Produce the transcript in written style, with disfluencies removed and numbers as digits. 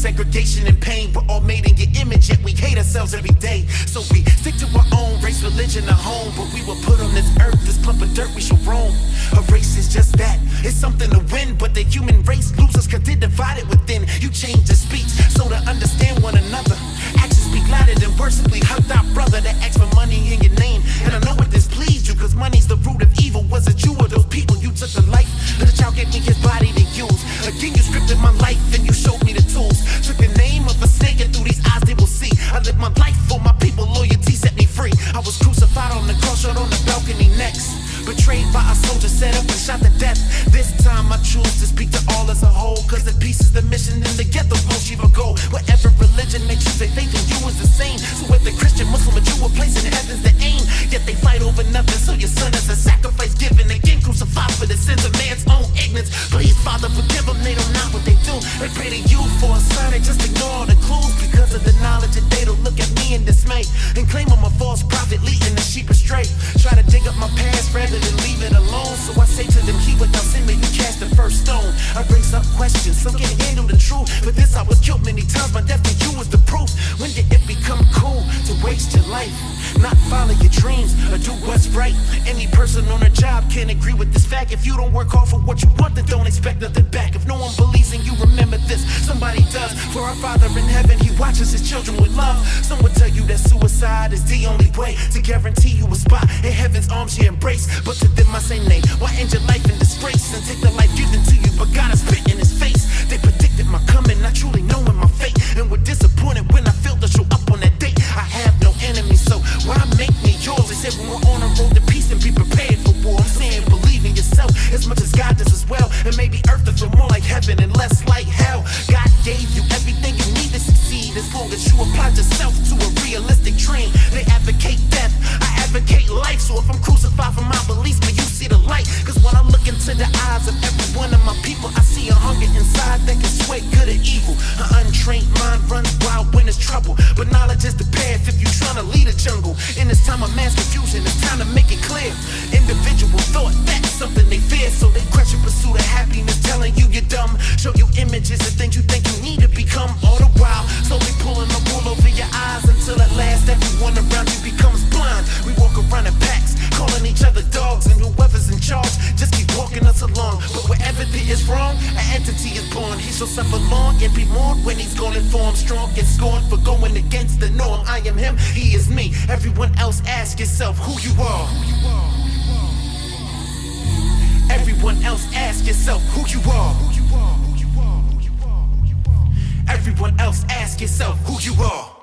segregation and pain. We're all made in your image, yet we hate ourselves every day. So we stick to our own race, religion, or home. But we were put on this earth, this clump of dirt we shall roam. A race is just that, it's something to win. But the human race loses cause they're divided within. You change the speech so to understand one another. Actions speak louder than words. Simply hugged our brother that asked for money in your name. And I know it displeased you cause money's the root of evil. Was it you or those people you took the life? But the child gave me his body to use. Again you scripted my life and you showed me the tools. Took the name of a snake and through these eyes they will see. I lived my life for my people, loyalty set me free. I was crucified on the cross, shot on the balcony next. Betrayed by a soldier, set up and shot to death. This time I choose to speak to all as a whole. Cause the peace is the mission and together we'll achieve a goal. Whatever religion they choose, they faith in you is the same. So if the Christian, Muslim, or Jew are placing heaven's the aim. Yet they fight over nothing, so your son is a sacrifice given. Again crucified for the sins of man's own ignorance. Please Father forgive them, they don't know what they do. They pray to you for a sign, they just ignore all the clues. Because of the knowledge that they don't look at me in dismay. And claim I'm a false prophet leading the sheep astray. Try to dig up my past rather than leave it alone. So I say to them, he without sin may you cast the first stone. I raise up questions, some can't handle the truth. But this I was killed many times, my death to you is the proof. When did it become cool to waste your life? Not follow your dreams or do what's right. Any person on a job can agree with this fact. If you don't work hard for what you want, then don't expect nothing back. If no one believes in you, remember this, somebody does. For our Father in heaven, he watches his children with love. Some would tell you that suicide is the only way to guarantee you a spot in heaven's arms you embrace. But to them I say nay, why end your life in disgrace and take the life given to you but God has spit in his face. They predicted my coming, not truly knowing my fate, and were disappointed when I failed to show up on that date. I have no enemies, so why make me yours? They said we were on a road to peace and be prepared for war. I'm saying believe in yourself as much as God does as well. And maybe earth will feel more like heaven and less like hell. God gave you everything you need to succeed as long as you apply yourself to a realistic dream. They advocate death, I advocate life. So if I'm crucified for my beliefs, may you see the light. Cause when I look into the eyes of every one of my people, I see a hunger inside that can sway good or evil. An untrained mind runs wild when there's trouble, but knowledge is the path if you're trying to lead a jungle. In this time of mass confusion, it's time to make it clear. Individual thought, that's something they fear. So they crush your pursuit of happiness, telling you you're dumb. Show you images of things you think you need to become. All the while, slowly pulling the wool over your eyes until at last everyone around you becomes blind. We walk around in packs, calling each other dogs, and whoever's in charge just keep walking us along. But wherever there is wrong, an entity is born. He shall suffer long and be mourned when he's gone and formed strong and scorned for going against the norm. I am him, he is me. Everyone else, ask yourself who you are. Everyone else, ask yourself who you are. Everyone else, ask yourself who you are.